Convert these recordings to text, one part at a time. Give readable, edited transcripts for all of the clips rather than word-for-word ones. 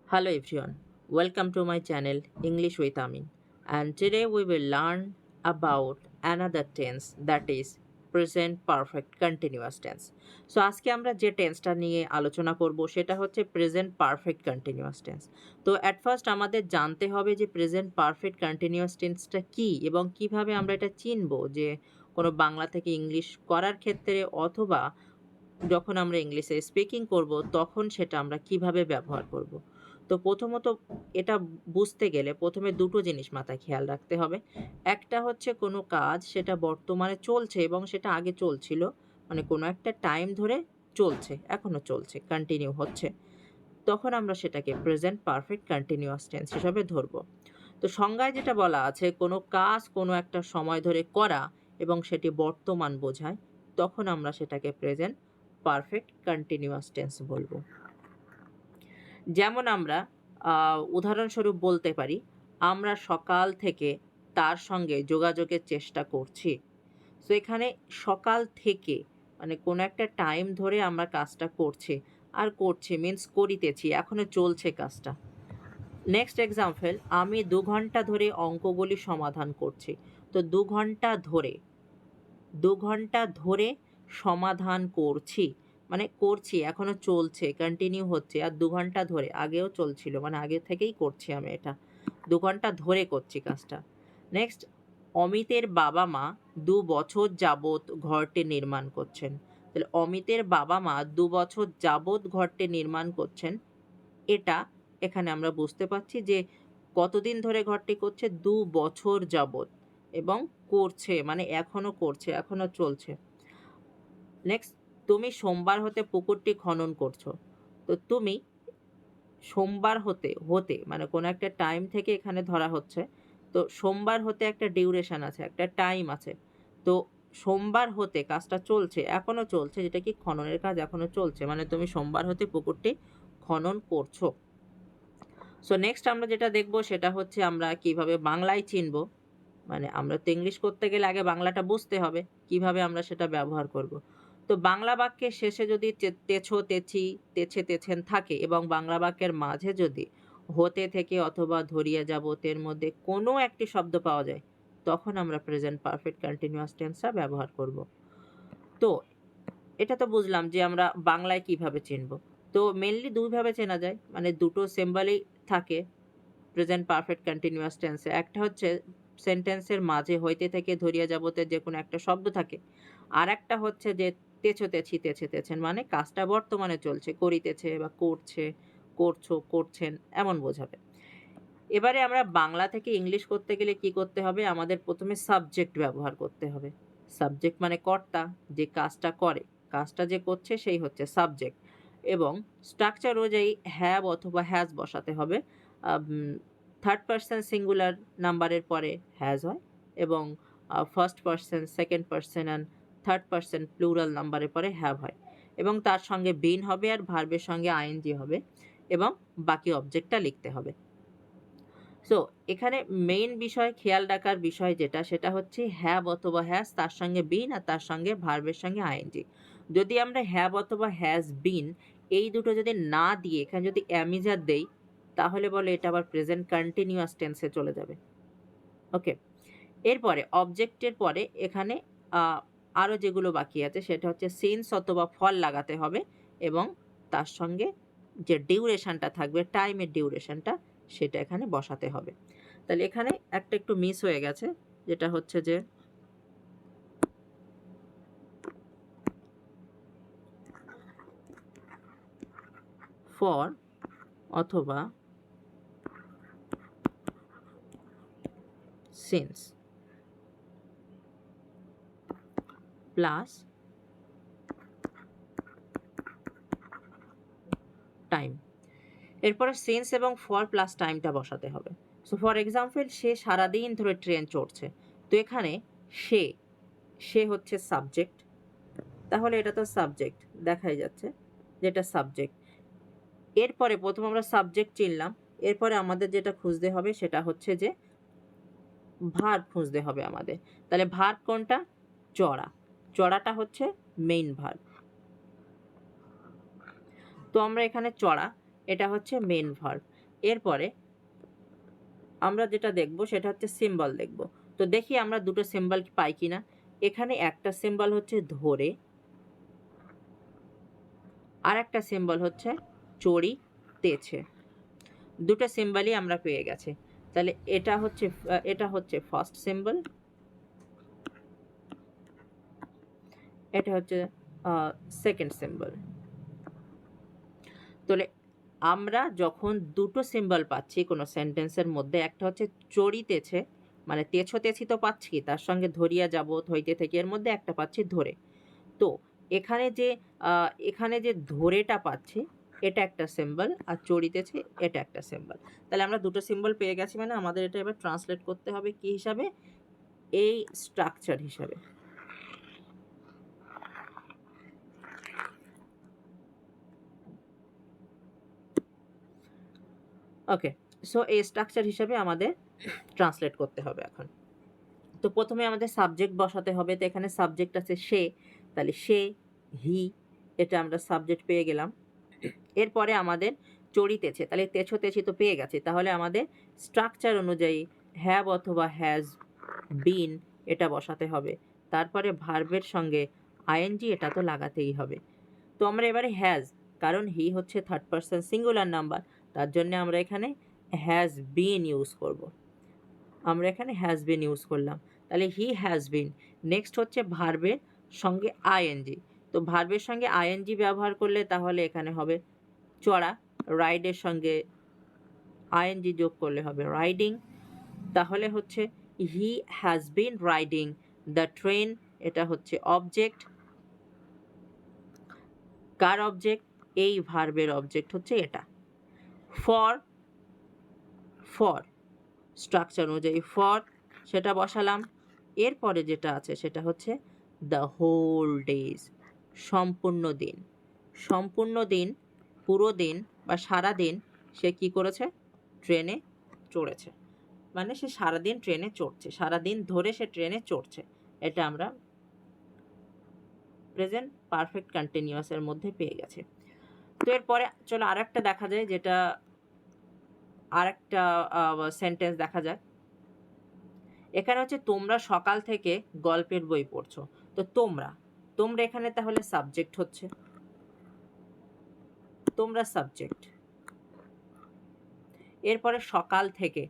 Hello everyone, welcome to my channel English with Amin. And today we will learn about another tense that is present perfect continuous tense. So আজকে আমরা যে টেন্সটা নিয়ে আলোচনা করব সেটা হচ্ছে প্রেজেন্ট পারফেক্ট কন্টিনিউয়াস টেন্স। তো at first আমাদের জানতে হবে যে প্রেজেন্ট পারফেক্ট কন্টিনিউয়াস টেন্সটা কী এবং কিভাবে আমরা এটা চিনব যে কোনো বাংলা থেকে ইংলিশ করার ক্ষেত্রে অথবা যখন আমরা ইংলিশে স্পিকিং করব তখন সেটা আমরা কিভাবে ব্যবহার করব। তো প্রথমত এটা বুঝতে গেলে প্রথমে দুটো জিনিস মাথায় খেয়াল রাখতে হবে। একটা হচ্ছে কোনো কাজ সেটা বর্তমানে চলছে এবং সেটা আগে চলছিল, মানে কোনো একটা টাইম ধরে চলছে, এখনও চলছে, কন্টিনিউ হচ্ছে। তখন আমরা সেটাকে প্রেজেন্ট পারফেক্ট কন্টিনিউয়াস টেন্স হিসাবে ধরব। তো সংজ্ঞায় যেটা বলা আছে, কোনো কাজ কোনো একটা সময় ধরে করা এবং সেটি বর্তমান বোঝায়, তখন আমরা সেটাকে প্রেজেন্ট পারফেক্ট কন্টিনিউয়াস টেন্স বলবো। যেমন আমরা উদাহরণস্বরূপ বলতে পারি, আমরা সকাল থেকে তার সঙ্গে যোগাযোগের চেষ্টা করছি। সো এখানে সকাল থেকে মানে কোনো একটা টাইম ধরে আমরা কাজটা করছি, আর করছি মিন্স করিতেছি, এখনও চলছে কাজটা। নেক্সট এক্সাম্পল, আমি ২ ঘন্টা ধরে অঙ্কগুলি সমাধান করছি। তো ২ ঘন্টা ধরে সমাধান করছি, মানে করছি, এখনো চলছে, কন্টিনিউ হচ্ছে, আর ২ ঘন্টা ধরে, আগেও চলছিল, মানে আগে থেকেই করছি আমি এটা, ২ ঘন্টা ধরে করছি কাজটা। নেক্সট, অমিতের বাবা মা ২ বছর যাবৎ ঘরটি নির্মাণ করছেন। তাহলে অমিতের বাবা মা ২ বছর যাবৎ ঘরটি নির্মাণ করছেন, এটা এখানে আমরা বুঝতে পারছি যে কতদিন ধরে ঘরটি করছে, ২ বছর যাবৎ, এবং করছে মানে এখনো করছে, এখনো চলছে। নেক্সট, তুমি সোমবার হতে পুকুরটি খনন করছো। তো তুমি সোমবার হতে মানে কোনো একটা টাইম থেকে এখানে ধরা হচ্ছে। তো সোমবার হতে একটা ডিউরেশন আছে, একটা টাইম আছে। তো সোমবার হতে কাজটা চলছে, এখনো চলছে, যেটা কি খননের কাজ এখনো চলছে, মানে তুমি সোমবার হতে পুকুরটি খনন করছো। সো নেক্সট আমরা যেটা দেখব সেটা হচ্ছে আমরা কিভাবে বাংলায় চিনব। মানে আমরা তো ইংলিশ করতে গেলে আগে বাংলাটা বুঝতে হবে, কিভাবে আমরা সেটা ব্যবহার করব। তো বাংলা বাক্যের শেষে যদি তেছো, তেছি, তেছে, তেছেন থাকে এবং বাংলা বাক্যের মাঝে যদি হতে থেকে অথবা ধরিয়া যাবতের মধ্যে কোনো একটি শব্দ পাওয়া যায়, তখন আমরা প্রেজেন্ট পারফেক্ট কন্টিনিউয়াস টেন্সটা ব্যবহার করব। তো এটা তো বুঝলাম যে আমরা বাংলায় কিভাবে চিনব। তো মেইনলি ২ ভাবে চেনা যায়, মানে দুটো সিম্বলই থাকে প্রেজেন্ট পারফেক্ট কন্টিনিউয়াস টেন্সে। একটা হচ্ছে সেন্টেন্সের মাঝে হইতে থেকে ধরিয়া যাবতের যে কোনো একটা শব্দ থাকে। আরেকটা হচ্ছে যে তেছো, তেছি, তেছে, তেছেন, মানে কাজটা বর্তমানে চলছে, করিতেছে বা করছে, করছো, করছেন, এমন বোঝাবে। এবারে আমরা বাংলা থেকে ইংলিশ করতে গেলে কি করতে হবে? আমাদের প্রথমে সাবজেক্ট ব্যবহার করতে হবে। সাবজেক্ট মানে কর্তা, যে কাজটা করে, কাজটা যে করছে সেই হচ্ছে সাবজেক্ট, এবং স্ট্রাকচার অনুযায়ী হ্যাভ অথবা হ্যাজ বসাতে হবে। থার্ড পারসন সিঙ্গুলার নাম্বারের পরে হ্যাজ হয়, এবং first person, second person and third person plural নাম্বারের পরে হ্যাভ হয়, এবং তার সঙ্গে বিন হবে আর ভার্বের সঙ্গে আইএনজি হবে, এবং বাকি অবজেক্টটা লিখতে হবে। সো এখানে মেইন বিষয়, খেয়াল রাখার বিষয় যেটা, সেটা হচ্ছে হ্যাভ অথবা হ্যাজ, তার সঙ্গে বিন, আর তার সঙ্গে ভার্বের সঙ্গে আইএনজি। যদি আমরা হ্যাভ অথবা হ্যাজ বিন এই দুটো যদি না দিয়ে এখানে যদি অ্যামিজার দেই, তাহলে বলে এটা আবার প্রেজেন্ট কন্টিনিউয়াস টেন্সে চলে যাবে। ওকে, এরপরে অবজেক্টের পরে এখানে আরও যেগুলো বাকি আছে সেটা হচ্ছে সিন্স অথবা ফল লাগাতে হবে, এবং তার সঙ্গে যে ডিউরেশনটা থাকবে, টাইমের ডিউরেশনটা, সেটা এখানে বসাতে হবে। তাহলে এখানে একটা একটু মিস হয়ে গেছে, যেটা হচ্ছে যে ফর অথবা সিন্স প্লাস টাইম, এরপরে সিন্স এবং ফর প্লাস টাইমটা বসাতে হবে। সো ফর এক্সাম্পল, সে সারাদিন ধরে ট্রেন চড়ছে। তো এখানে সে সে হচ্ছে সাবজেক্ট, তাহলে এটা তো সাবজেক্ট দেখাই যাচ্ছে, যেটা সাবজেক্ট। এরপরে প্রথম আমরা সাবজেক্ট চিনলাম, এরপরে আমাদের যেটা খুঁজতে হবে সেটা হচ্ছে যে ভার্ব খুঁজতে হবে আমাদের। তাহলে ভার্ব কোনটা? চড়া, চড়াটা হচ্ছে মেইন ভার্ব। তো আমরা এখানে চড়া, এটা হচ্ছে মেইন ভার্ব। এরপরে আমরা যেটা দেখব সেটা হচ্ছে সিম্বল দেখব। তো দেখি আমরা দুটো সিম্বল পাই কিনা। এখানে একটা সিম্বল হচ্ছে ধরে, আর একটা সিম্বল হচ্ছে চড়িতেছে। দুটো সিম্বলই আমরা পেয়ে গেছি। তাহলে এটা হচ্ছে ফার্স্ট সিম্বল, এটা হচ্ছে সেকেন্ড সিম্বল। তাহলে আমরা যখন দুটো সিম্বল পাচ্ছি কোনো সেন্টেন্সের মধ্যে, একটা হচ্ছে চড়িতেছে মানে তেছো তেছি তো পাচ্ছি, তার সঙ্গে ধরিয়া যাব হইতে থেকে, এর মধ্যে একটা পাচ্ছি ধরে। তো এখানে যে ধরেটা পাচ্ছি এটা একটা সিম্বল, আর চড়িতেছে এটা একটা সিম্বল। তাহলে আমরা দুটো সিম্বল পেয়ে গেছি, মানে আমাদের এটা এবার ট্রান্সলেট করতে হবে কি হিসাবে, এই স্ট্রাকচার হিসাবে। ওকে, সো এই স্ট্রাকচার হিসাবে আমাদের ট্রান্সলেট করতে হবে এখন। তো প্রথমে আমাদের সাবজেক্ট বসাতে হবে। তো এখানে সাবজেক্ট আছে সে, তাহলে সে, হি, এটা আমরা সাবজেক্ট পেয়ে গেলাম। এরপরে আমাদের চড়িতেছে, তাহলে তেছো তেছি তো পেয়ে গেছে, তাহলে আমাদের স্ট্রাকচার অনুযায়ী হ্যাভ অথবা হ্যাজ বিন এটা বসাতে হবে। তারপরে ভার্বের সঙ্গে আইএনজি এটা তো লাগাতেই হবে। তো আমরা এবারে হ্যাজ, কারণ হি হচ্ছে থার্ড পারসন সিঙ্গুলার নাম্বার, তার জন্য আমরা এখানে হ্যাজ বিন ইউজ করব। আমরা এখানে হ্যাজ বিন ইউজ করলাম, তাহলে হি হ্যাজ বিন। নেক্সট হচ্ছে ভার্বের সঙ্গে আইএনজি। তো ভার্বের সঙ্গে আইএনজি ব্যবহার করলে তাহলে এখানে হবে চড়া, রাইডের সঙ্গে আইএনজি যোগ করলে হবে রাইডিং। তাহলে হচ্ছে he has been riding the train, এটা হচ্ছে অবজেক্ট। কার অবজেক্ট? এই ভার্বের অবজেক্ট হচ্ছে এটা। ফর, ফর স্ট্রাকচার অনুযায়ী ফর সেটা বসালাম। এরপরে যেটা আছে সেটা হচ্ছে দ্য হোল ডেজ, সম্পূর্ণ দিন। সম্পূর্ণ দিন, পুরো দিন বা সারা দিন সে কি করেছে? ট্রেনে চড়েছে, মানে সে সারাদিন ট্রেনে চড়ছে, সারাদিন ধরে সে ট্রেনে চড়ছে। এটা আমরা প্রেজেন্ট পারফেক্ট কন্টিনিউয়াসের মধ্যে পেয়ে গেছি। তো এরপরে চলো আরেকটা দেখা যায়, যেটা আরেকটা সেন্টেন্স দেখা যায়। এখানে হচ্ছে তোমরা সকাল থেকে গল্পের বই পড়ছো। তো তোমরা, তোমরা এখানে তাহলে সাবজেক্ট হচ্ছে, তোমরা সাবজেক্ট। এরপরে সকাল থেকে,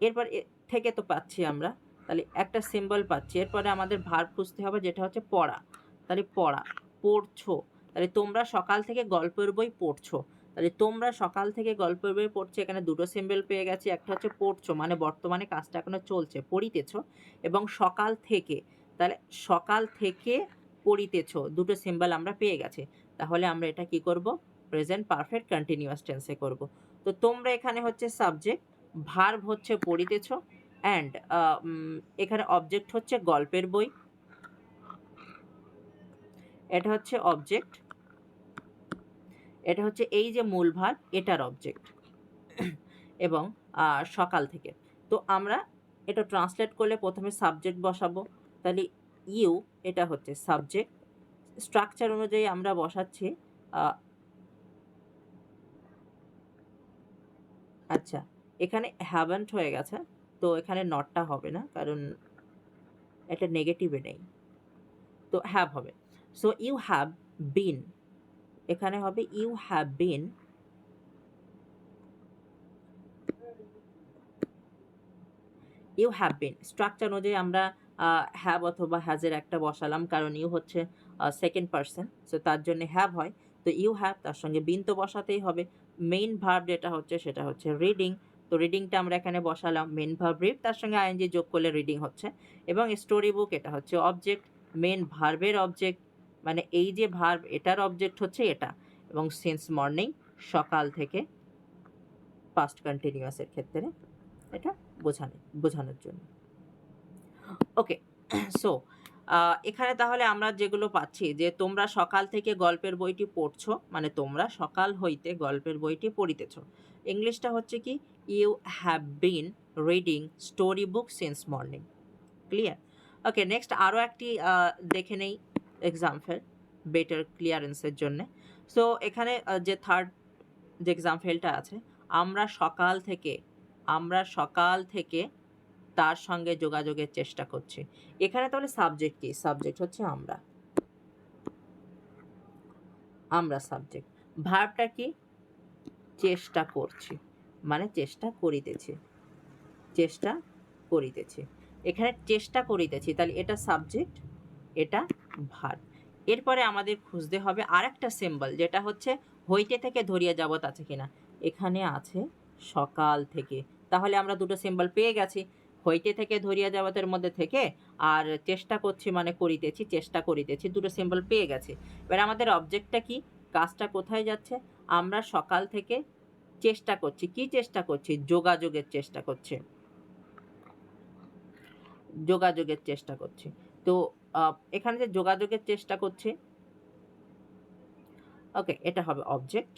এরপর থেকে তো পাচ্ছি আমরা, তাহলে একটা সিম্বল পাচ্ছি। এরপরে আমাদের ভার্ব খুঁজতে হবে যেটা হচ্ছে পড়া, তাহলে পড়া, পড়ছো। তাহলে তোমরা সকাল থেকে গল্পের বই পড়ছো, তাহলে তোমরা সকাল থেকে গল্পের বই পড়ছো, এখানে দুটো সিম্বল পেয়ে গেছি। একটা হচ্ছে পড়ছো মানে বর্তমানে কাজটা এখনো চলছে, পড়িতেছো, এবং সকাল থেকে, তাহলে সকাল থেকে পড়িতেছো, দুটো সিম্বল আমরা পেয়ে গেছি। তাহলে আমরা এটা কি করব? প্রেজেন্ট পারফেক্ট কন্টিনিউয়াস টেন্সে করব। তো তোমরা এখানে হচ্ছে সাবজেক্ট, ভার্ব হচ্ছে পড়িতেছ, অ্যান্ড এখানে অবজেক্ট হচ্ছে গল্পের বই, এটা হচ্ছে অবজেক্ট, এটা হচ্ছে এই যে মূল ভার্ব এটার অবজেক্ট, এবং সকাল থেকে। তো আমরা এটা ট্রান্সলেট করলে প্রথমে সাবজেক্ট বসাবো, তাহলে ইউ এটা হচ্ছে সাবজেক্ট। স্ট্রাকচার অনুযায়ী আমরা বসাচ্ছি, আচ্ছা এখানে হ্যাভেন্ট হয়ে গেছে, তো এখানে নটটা হবে না, কারণ এটা নেগেটিভে নেই, তো হ্যাভ হবে। সো ইউ হ্যাভ বিন, এখানে হবে you have been, you have been. Structure অনুযায়ী আমরা হ্যাভ অথবা হ্যাজের একটা বসালাম, কারণ ইউ হচ্ছে সেকেন্ড পারসন, সো তার জন্য হ্যাভ হয়। তো ইউ হ্যাভ, তার সঙ্গে বিন তো বসাতেই হবে। মেইন ভার্ব যেটা হচ্ছে সেটা হচ্ছে রিডিং, তো রিডিংটা আমরা এখানে বসালাম। মেইন ভার্ব রিড, তার সঙ্গে আইএনজি যোগ করলে রিডিং হচ্ছে। এবং স্টোরি বুক এটা হচ্ছে অবজেক্ট, মেইন ভার্বের অবজেক্ট, মানে এই যে ভার্ব এটার অবজেক্ট হচ্ছে এটা, এবং সিন্স মর্নিং সকাল থেকে পাস্ট কন্টিনিউয়াসের ক্ষেত্রে এটা বোঝানোর জন্য। ওকে, সো এখানে তাহলে আমরা যেগুলো পাচ্ছি যে তোমরা সকাল থেকে গল্পের বইটি পড়ছো, মানে তোমরা সকাল হইতে গল্পের বইটি পড়িতেছ। ইংলিশটা হচ্ছে কি, you have been reading story book since morning. Clear? Okay, next আরও একটি দেখে নেই এক্সাম্পল বেটার ক্লিয়ারেন্সের জন্য। সো এখানে যে থার্ড যে এক্সাম্পলটা আছে, আমরা সকাল থেকে তার সঙ্গে যোগাযোগের চেষ্টা করছি। এখানে তাহলে সাবজেক্ট কি? সাবজেক্ট হচ্ছে আমরা সাবজেক্ট। ভার্বটা কি? চেষ্টা করছি, মানে চেষ্টা করিতেছি। এখানে চেষ্টা করিতেছি, তাহলে এটা সাবজেক্ট, এটা ভার্ব। এরপরে আমাদের খুঁজতে হবে আরেকটা সিম্বল, যেটা হচ্ছে হইতে থেকে ধরিয়া যাবৎ আছে কিনা। এখানে আছে সকাল থেকে, তাহলে আমরা দুটো সিম্বল পেয়ে গেছি, হইতে থেকে ধরিয়া যাবতের মধ্যে থেকে আর চেষ্টা করছি মানে চেষ্টা করিতেছি, দুটো সিম্বল পেয়ে গেছি। এবার আমাদের অবজেক্টটা কি? কাজটা কোথায় যাচ্ছে? আমরা সকাল থেকে চেষ্টা করছি। কি চেষ্টা করছি? যোগাযোগের চেষ্টা করছি। তো এখানে যে যোগাযোগের চেষ্টা করছি, ওকে, এটা হবে অবজেক্ট।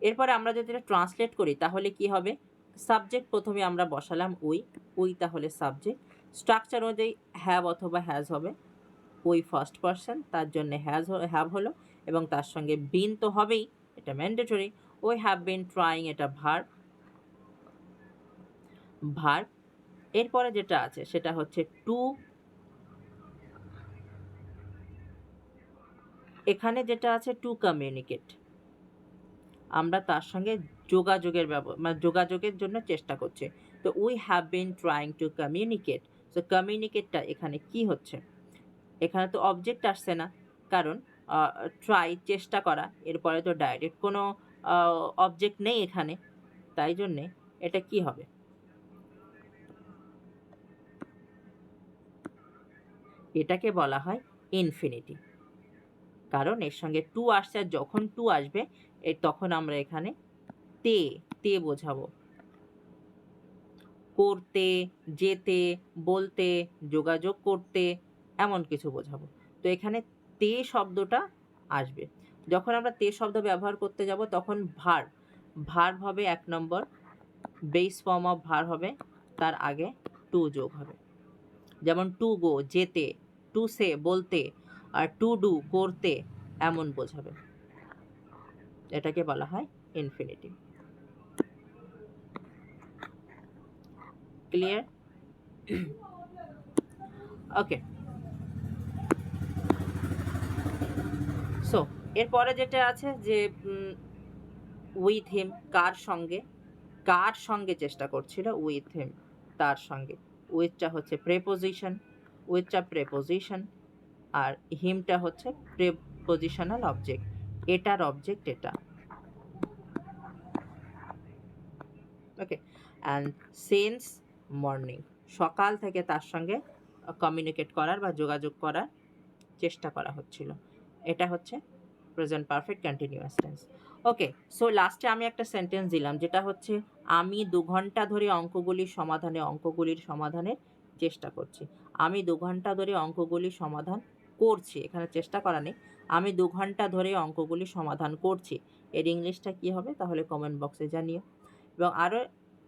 এরপরে আমরা যদি এটা ট্রান্সলেট করি তাহলে কি হবে? সাবজেক্ট প্রথমে আমরা বসালাম উই, তাহলে সাবজেক্ট। স্ট্রাকচার অনুযায়ী হ্যাভ অথবা হ্যাজ হবে। উই ফার্স্ট পারসন, তার জন্য হ্যাভ হলো, এবং তার সঙ্গে বিন তো হবেই, এটা mandatory. We have been trying, এটা ভার্ব। এরপরে যেটা আছে সেটা হচ্ছে টু। এখানে যেটা আছে টু কমিউনিকেট, আমরা তার সঙ্গে যোগাযোগের জন্য চেষ্টা করছি। তো we have been trying to communicate. তো কমিউনিকেটটা এখানে কি হচ্ছে? এখানে তো অবজেক্ট আসছে না, কারণ ট্রাই চেষ্টা করা, এরপরে তো ডাইরেক্ট কোনো অবজেক্ট নেই এখানে, তাই জন্যে এটা কি হবে? এটাকে বলা হয় ইনফিনিটিভ, কারণ এর সঙ্গে টু আসছে, আর যখন টু আসবে তখন আমরা এখানে তে বোঝাবো। করতে, যেতে, বলতে, যোগাযোগ করতে, এমন কিছু বোঝাবো। তো এখানে তে শব্দটা আসবে। যখন আমরা তে শব্দ ব্যবহার করতে যাব তখন ভার্ব হবে ১ নম্বর, বেস ফর্ম অফ ভার্ব হবে, তার আগে টু যোগ হবে। যেমন টু গো যেতে, টু সে বলতে, আর টু ডু করতে, এমন বোঝাবে। এটাকে বলা হয় ইনফিনিটিভ। ক্লিয়ার? ওকে, সো এরপরে যেটা আছে যে উইথ হিম, কার সঙ্গে চেষ্টা করছিল? উইথ হিম, তার সঙ্গে। উইথটা হচ্ছে প্রেপোজিশন, আর হিমটা হচ্ছে প্রেপোজিশনাল অবজেক্ট। এটার অবজেক্ট এটা। ওকে, অ্যান্ড সিন্স মর্নিং, সকাল থেকে তার সঙ্গে কমিউনিকেট করার বা যোগাযোগ করার চেষ্টা করা হচ্ছিল। এটা হচ্ছে প্রেজেন্ট পারফেক্ট কন্টিনিউয়াস টেন্স। ওকে, সো লাস্টে আমি একটা সেন্টেন্স দিলাম, যেটা হচ্ছে আমি ২ ঘন্টা ধরে অঙ্কগুলির সমাধানের চেষ্টা করছি। আমি ২ ঘন্টা ধরে অঙ্কগুলির সমাধান করছি, এখানে চেষ্টা করা নেই। আমি ২ ঘন্টা ধরে অঙ্কগুলি সমাধান করছি। এর ইংলিশটা কী হবে তাহলে কমেন্ট বক্সে জানিও। এবং আরও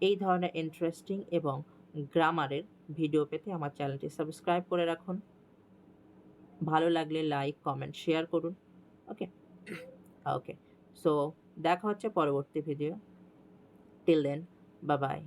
এই ধরনের ইন্টারেস্টিং এবং গ্রামারের ভিডিও পেতে আমার চ্যানেলটি সাবস্ক্রাইব করে রাখুন। ভালো লাগলে লাইক, কমেন্ট, শেয়ার করুন। ওকে, ওকে, সো দেখা হচ্ছে পরবর্তী video. Till then, bye by.